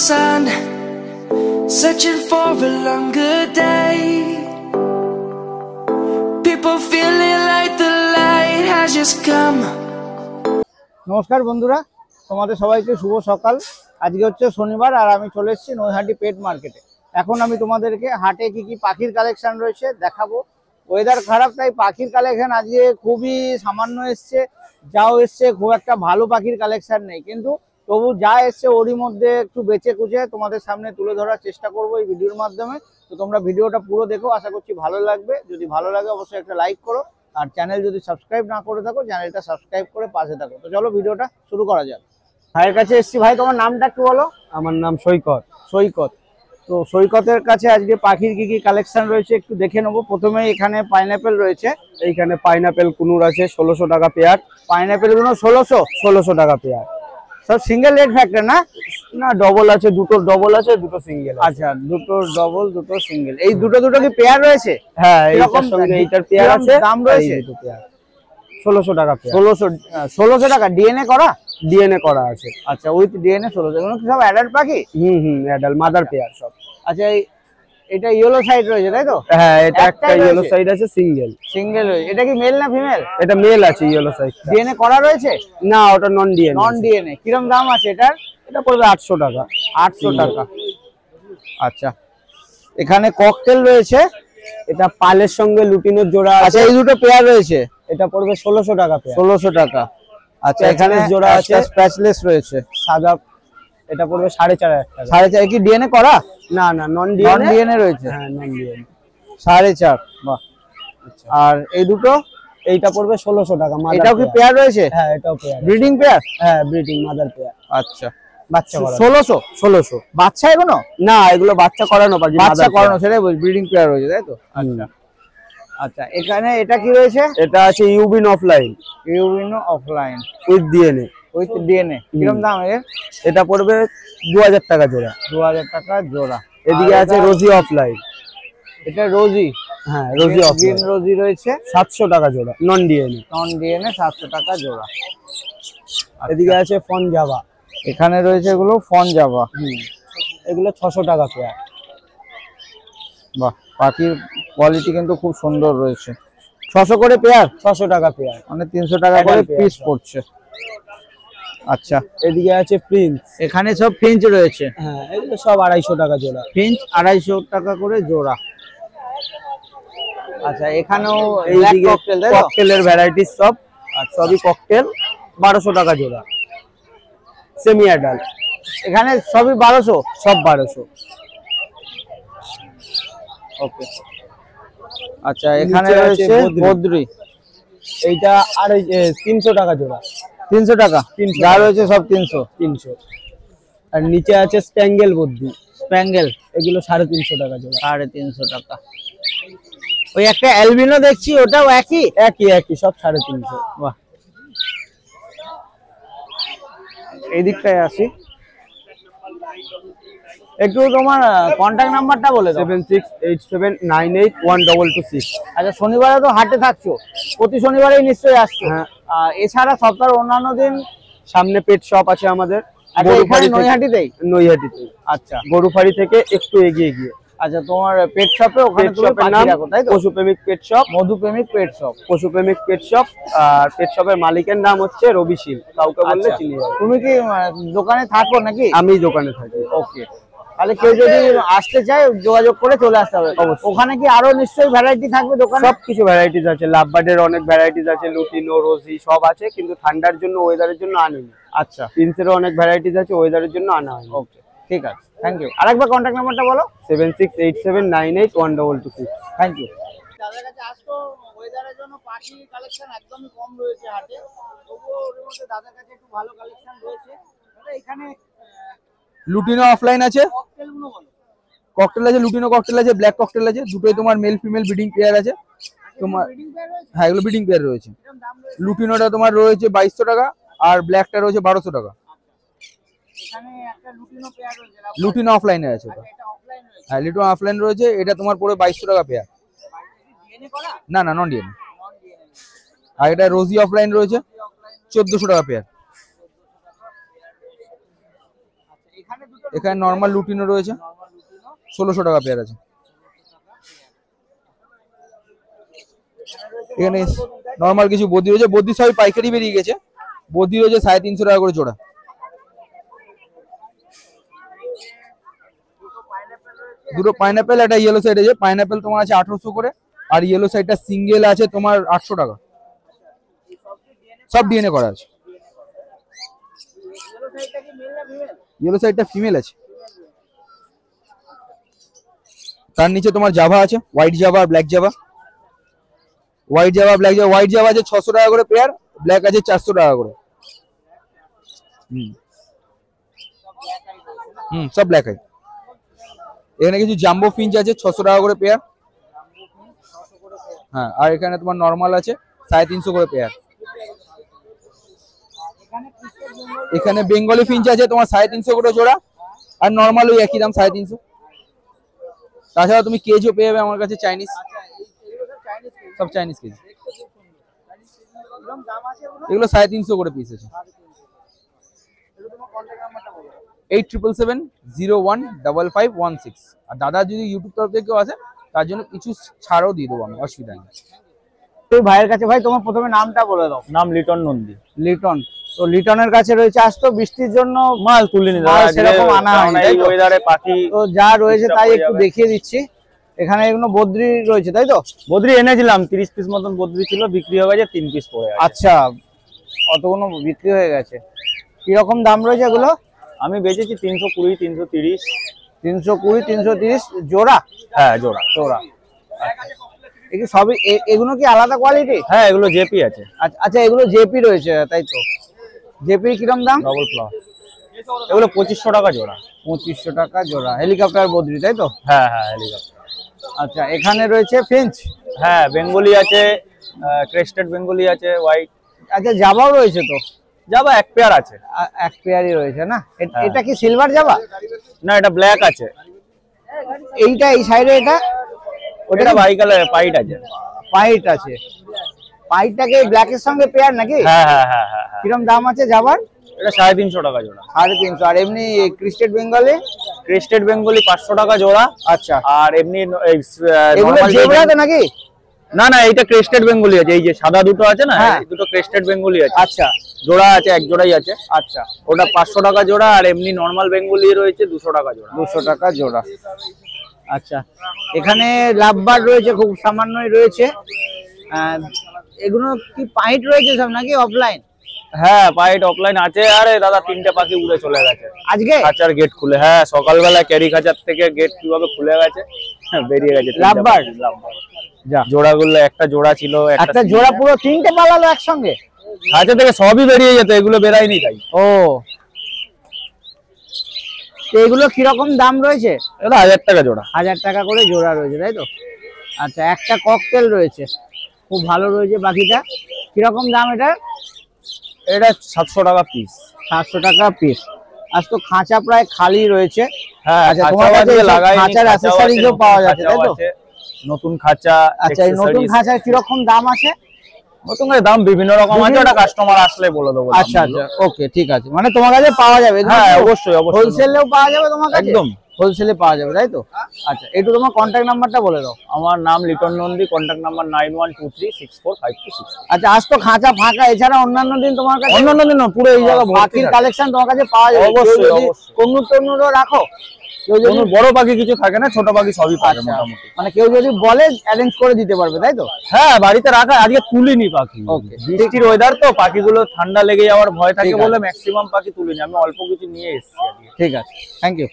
sun, searching for a longer day. People feeling like the light has just come. নমস্কার বন্ধুরা, তোমাদের সবাইকে শুভ সকাল। আজকে হচ্ছে শনিবার আর আমি চলে এসেছি নৈহাটি পেট মার্কেটে। এখন আমি তোমাদেরকে হাটে কি কি পাখির কালেকশন রয়েছে দেখাবো। ওয়েদার খারাপ, তাই পাখির কালেকশন আজকে খুবই সামান্য এসছে। যাও এসছে, খুব একটা ভালো পাখির কালেকশন নেই, কিন্তু তবু যা এসছে ওরই মধ্যে একটু বেছে কুচে তোমাদের সামনে তুলে ধরার চেষ্টা করবো এই ভিডিওর মাধ্যমে। তো তোমরা ভিডিওটা পুরো দেখো, আশা করছি ভালো লাগবে। যদি ভালো লাগে অবশ্যই একটা লাইক করো, আর চ্যানেল যদি সাবস্ক্রাইব না করে থাকো চ্যানেলটা সাবস্ক্রাইব করে পাশে থাকো। তো চলো ভিডিওটা শুরু করা যাক। ভাইয়ের কাছে এসছি। ভাই তোমার নামটা একটু বলো। আমার নাম সৈকত। সৈকত। তো সৈকতের কাছে আজকে পাখির কি কি কালেকশন রয়েছে একটু দেখে নেবো। প্রথমে এখানে পাইনাপেল রয়েছে। এইখানে পাইনাপেল কুনুর আছে 1600 টাকা পেয়ার। পাইনাপেল গুলো 1600 টাকা পেয়ার। সব সিঙ্গেল রেড ফ্যাক্টর না? না, ডবল আছে, দুটো ডবল আছে, দুটো সিঙ্গেল। আচ্ছা, দুটো ডবল দুটো সিঙ্গেল। এই দুটো কি পেয়ার রয়েছে? হ্যাঁ, এইটার সঙ্গে এইটার পেয়ার আছে। দাম রয়েছে 1600 টাকা পেয়ার। 1600 টাকা। ডিএনএ করা? ডিএনএ করা আছে। আচ্ছা, উইথ ডিএনএ 1600। এগুলো কি সব অ্যাডাল্ট পাখি? অ্যাডাল্ট মাদার পেয়ার সব। আচ্ছা, এটা ইয়েলো সাইড রয়েছে তাই তো? হ্যাঁ, এটা একটা ইয়েলো সাইড আছে, সিঙ্গেল রয়েছে। এটা কি মেল না ফিমেল? এটা মেল আছে ইয়েলো সাইড। ডিএনএ করা রয়েছে? না, ওটা নন ডিএনএ। কিরকম দাম আছে এটার? এটা পড়বে 800 টাকা। 800 টাকা। আচ্ছা, এখানে ককটেল রয়েছে। এটা পালের সঙ্গে লুটিনোর জোড়া আছে। আচ্ছা, এই দুটো পেয়ার রয়েছে। এটা পড়বে 1600 টাকা পেয়ার। 1600 টাকা। আচ্ছা, এখানে জোড়া আছে, স্প্যাচলেস রয়েছে সাদা। এটা পড়বে 4500 টাকা। 4500। কি ডিএনএ করা? না, নন ডিএনএ রয়েছে। হ্যাঁ, নন ডিএনএ। 4.5। বাহ। আচ্ছা, আর এই দুটো? এইটা পড়বে 1600 টাকা। এটাও কি পেয়ার রয়েছে? হ্যাঁ, এটাও পেয়ার। Breeding pair? হ্যাঁ, ব্রিডিং মাদার পেয়ার। আচ্ছা, বাচ্চা করানো। 1600। বাচ্চা এগুলো? না, এগুলো বাচ্চা করানো। বাচ্চা করানো, সেটাই বলছি। ব্রিডিং পেয়ার রয়েছে তাই তো? আচ্ছা আচ্ছা, এখানে এটা কি রয়েছে? এটা আছে ইউবিন অফলাইন। ইউবিনো অফলাইন উইথ ডিএনএ। কিরকম দাম এর? এটা পড়বে 2000 টাকা জোড়া। 2000 টাকা জোড়া। এদিকে আছে রোজি অফলাইন। এটা রোজি? হ্যাঁ, রোজি অফলাইন। রোজি রয়েছে 700 টাকা জোড়া, নন ডিএনএ। 700 টাকা জোড়া। এদিকে আছে ফন জাভা। এখানে রয়েছে এগুলো ফন জাভা। এগুলো 600 টাকা পেয়ার। বাহ, পাখির কোয়ালিটি কিন্তু খুব সুন্দর রয়েছে। 600 করে পেয়ার? 600 টাকা পেয়ার, মানে 300 টাকা করে পিস পড়ছে। আচ্ছা, এদিকে আছে প্রিন্স। এখানে সব ফিঞ্চ রয়েছে। হ্যাঁ, এগুলো সব 250 টাকা জোড়া। ফিঞ্চ 250 টাকা করে জোড়া। আচ্ছা, এখানেও ককটেলের ভ্যারাইটি সব, আর সবই ককটেল। 1200 টাকা জোড়া, সেমি অ্যাডাল্ট। এখানে সবই 1200? সব 1200। ওকে। আচ্ছা, এখানে রয়েছে বদ্রি। এইটা 300 টাকা জোড়া। 300 টাকা যা রয়েছে সব 300। আর নিচে আছে স্প্যাঙ্গেল বদ্রি। স্প্যাঙ্গেল এগুলো 350 টাকা জোড়া। 350 টাকা। ওই একটা অ্যালবিনো দেখছি, ওটাও একই সব 350। বাহ। এই দিকটায় আসি, একটু তোমার কন্ট্যাক্ট নাম্বারটা বলে দাও। 7687981226। আচ্ছা, শনিবারে তো হাটে থাকছো, প্রতি শনিবারেই নিশ্চয়ই আসছো? হ্যাঁ। এছাড়া সপ্তাহের অন্যান্য দিন? সামনে পেট শপ আছে আমাদের নৈহাটিতেই। আচ্ছা, গরুফাড়ি থেকে একটু এগিয়ে গিয়ে। আচ্ছা, তোমার পেট শপে ওখানে তুমি পাখি রাখো তাই তো? পশুপ্রেমিক পেট শপ। মধুপ্রেমিক পেট শপ। পশুপ্রেমিক পেট শপ। আর পেট শপের মালিকের নাম হচ্ছে রবি শীল। কাউকে বললে চিনি যাবে। তুমি কি দোকানে থাকো নাকি? আমি দোকানে থাকি। ওকে, তাহলে কেউ যদি আসতে চায় যোগাযোগ করে চলে আসতে হবে। ওখানে কি আরো নিশ্চয়ই ভ্যারাইটি থাকবে দোকানে? সবকিছু ভ্যারাইটিস আছে, লাভবার্ডের অনেক ভ্যারাইটিস আছে, লুটিনো, রোজি সব আছে, কিন্তু ঠান্ডার জন্য ওয়েদারের জন্য আনিনি। আচ্ছা, প্রিন্সেরও অনেক ভ্যারাইটিস আছে, ওয়েদারের জন্য আনা হয়নি। ওকে, ঠিক আছে, থ্যাংক ইউ। আরেকবার কন্ট্যাক্ট নাম্বারটা বলো। 7687981226। Thank you. দাদার কাছে আসতো, ওয়েদারের জন্য পাখি কালেকশন একদমই কম রয়েছে হাটে, তবুও ওর মধ্যে দাদার কাছে একটু ভালো কালেকশন রয়েছে। এখানে লুটিনো অফলাইন আছে, ককটেলগুলো বলো। ককটেল আছে, লুটিনো ককটেল আছে, ব্ল্যাক ককটেল আছে, দুটোই তোমার মেল ফিমেল ব্রিডিং পেয়ার আছে তোমার। হ্যাঁ, এগুলো ব্রিডিং পেয়ার রয়েছে। লুটিনোটা তোমার রয়েছে 2200 টাকা, আর ব্ল্যাকটা রয়েছে 1200 টাকা। এখানে একটা লুটিনো পেয়ার রয়েছে, লুটিনো অফলাইনে আছে ওটা। হ্যাঁ, লুটিনো অফলাইন রয়েছে, এটা তোমার পড়ে 2200 টাকা পেয়ার। না, নন ডিএনএ। আর এটা রোজি অফলাইন রয়েছে 1400 টাকা পেয়ার। এখানে দুটো এখানে নর্মাল লুটিনো রয়েছে, 1600 টাকা পেয়ার আছে। এখানে নর্মাল কিছু বদ্রি রয়েছে, বদ্রি সবই পাইকারি বেরিয়ে গেছে। বদ্রি রয়েছে 350 টাকা করে জোড়া। দুটো পাইনাপেল, একটা ইয়েলো সাইড আছে। পাইনাপেল তোমার আছে 1800 করে, আর ইয়েলো সাইডটা সিঙ্গেল আছে তোমার 800 টাকা। সব ডিএনএ করা আছে। ইয়েলো সাইডটা ফিমেল আছে। তার নিচে তোমার জাভা আছে, হোয়াইট জাভা আর black Java. White Java black Java, white Java আছে 600 টাকা করে পেয়ার, ব্ল্যাক আছে 400 টাকা করে। সব ব্ল্যাক আই। এখানে কিছু জাম্বো ফিঞ্চ আছে 600 টাকা করে পেয়ার। হ্যাঁ, আর এখানে তোমার নরমাল আছে 350 করে পেয়ার। এখানে বেঙ্গলি ফিঞ্চ আছে তোমার 350 করে জোড়া, আর নরমাল ওই একই দাম 350। তাছাড়া তুমি কেজও পেয়ে যাবে আমার কাছে, চাইনিজ, সব চাইনিজ কেজি। এগুলো 350 করে পিস আছে। 8777015516। আর দাদা যদি ইউটিউব তরফ থেকে কেউ আসে তার জন্য কিছু ছাড়ও দিয়ে দেবো আমি, অসুবিধা নেই। এই ভাইয়ের কাছে ভাই তোমার প্রথমে নামটা বলে দাও। নাম লিটন নন্দী। লিটন। তো লিটনের কাছে রয়েছে, আজ তো বৃষ্টির জন্য মাল তুলিনি সেরকম আনা হয়নি, এই ওয়েদারে পাখি তো যা রয়েছে তাই একটু দেখিয়ে দিচ্ছি। এখানে এগুলো বদ্রি রয়েছে তাই তো? বদ্রি এনেছিলাম 30 পিস মতন বদ্রি ছিল, বিক্রি হয়ে গেছে 3 পিস পড়ে আছে। আচ্ছা, অতগুলো বিক্রি হয়ে গেছে। কিরকম দাম রয়েছে এগুলো? আমি বেচেছি 320, 330। 320, 330 জোড়া? হ্যাঁ, জোড়া। জোড়া। এগুলো সবই এগুলো কি আলাদা কোয়ালিটি? হ্যাঁ, এগুলো জেপি আছে। আচ্ছা, এগুলো জেপি রয়েছে তাই তো? জেপি কিরকম দাম? ডবল ফ্লাওয়ার এগুলো 2500 টাকা জোড়া। 2500 টাকা জোড়া। হেলিকপ্টার বদ্রি তাই তো? হ্যাঁ হ্যাঁ, হেলিকপ্টার। আচ্ছা, এখানে রয়েছে ফিঞ্চ। হ্যাঁ, বেঙ্গলি আছে, ক্রেস্টেড বেঙ্গলি আছে, হোয়াইট। আচ্ছা, জাভাও রয়েছে তো? জাভা এক পেয়ার আছে। এক পেয়ারই রয়েছে না? এটা কি সিলভার জাভা? না, এটা ব্ল্যাক আছে। এইটা এই সাইডে এটা? ওটা বাই কালার পাইট আছে। পাইট আছে। পাইটটাকে ব্ল্যাকের সঙ্গে পেয়ার নাকি? হ্যাঁ হ্যাঁ হ্যাঁ হ্যাঁ। কিরকম দাম আছে জাভার? এটা 350 টাকা জোড়া। 350। আর এমনি ক্রিস্টেড বেঙ্গলি? ক্রেস্টেড বেঙ্গলি 500 টাকা জোড়া। আচ্ছা। আর এমনি এগুলো জেব্রা তো নাকি? না না, এইটা ক্রেস্টেড বেঙ্গলি আছে। এই যে সাদা দুটো আছে না, এই দুটো ক্রেস্টেড বেঙ্গলি আছে। আচ্ছা, জোড়া আছে, এক জোড়াই আছে। আচ্ছা, ওটা 500 টাকা জোড়া। আর এমনি নরমাল বেঙ্গলি রয়েছে 200 টাকা জোড়া। 200 টাকা জোড়া। আচ্ছা, এখানে লাভবার্ড রয়েছে, খুব সামান্যই রয়েছে। এগুলো কি পাইট রয়েছে সব নাকি অফলাইন? হ্যাঁ, পাইট অফলাইন আছে। আরে দাদা, 3টে পাখি উড়ে চলে গেছে আজকে খাঁচার গেট খুলে। হ্যাঁ, সকালবেলা ক্যারি খাঁচার থেকে গেট কিভাবে খুলে গেছে, বেরিয়ে গেছে লাভবার্ড। যা, জোড়াগুলো একটা জোড়া ছিল, একটা জোড়া পুরো 3টে পালালো একসঙ্গে? খাঁচা থেকে সবই বেরিয়ে যেত, এগুলো বেরায়নি তাই। ও, এগুলো কিরকম দাম রয়েছে? এটা 1000 টাকা জোড়া। 1000 টাকা করে জোড়া রয়েছে তাই তো? আচ্ছা, একটা ককটেল রয়েছে, খুব ভালো রয়েছে পাখিটা। কিরকম দাম এটা? এটা 700 টাকা পিস। 700 টাকা পিস। আজ তো খাঁচা প্রায় খালি রয়েছে। হ্যাঁ, আচ্ছা, তোমার কাছে খাঁচার অ্যাকসেসরিজও পাওয়া যাচ্ছে তাই তো? নতুন খাঁচা। আচ্ছা, এই নতুন খাঁচার কিরকম দাম আছে? নতুন দাম বিভিন্ন রকম আছে, ওটা কাস্টমার আসলে বলে দেবো। আচ্ছা আচ্ছা, ওকে, ঠিক আছে। মানে তোমার কাছে পাওয়া যাবে? হ্যাঁ, অবশ্যই অবশ্যই। হোলসেলেও পাওয়া যাবে তোমার কাছে? একদম হোলসেলে পাওয়া যাবে তাই তো? আচ্ছা, একটু তোমার কন্ট্যাক্ট নাম্বারটা বলে দাও। আমার নাম লিটন নন্দী, কন্ট্যাক্ট নাম্বার 9123645226। আচ্ছা, আজ তো খাঁচা ফাঁকা, এছাড়া অন্যান্য দিন তোমার কাছে? অন্যান্য দিন পুরো এই জায়গা পাখির কালেকশন তোমার কাছে পাওয়া যাবে? অবশ্যই অবশ্যই। কনুর টনুরও রাখো? কেউ যদি বড় পাখি কিছু থাকে না, ছোট পাখি সবই পাবে মোটামুটি। মানে কেউ যদি বলে অ্যারেঞ্জ করে দিতে পারবে তাই তো? হ্যাঁ, বাড়িতে রাখা। আজকে তুলিনি পাখি, ওকে, বৃষ্টির ওয়েদার তো, পাখিগুলো ঠান্ডা লেগে যাওয়ার ভয় থাকে বলে ম্যাক্সিমাম পাখি তুলিনি। আমি অল্প কিছু নিয়ে এসেছি। ঠিক আছে, থ্যাংক ইউ।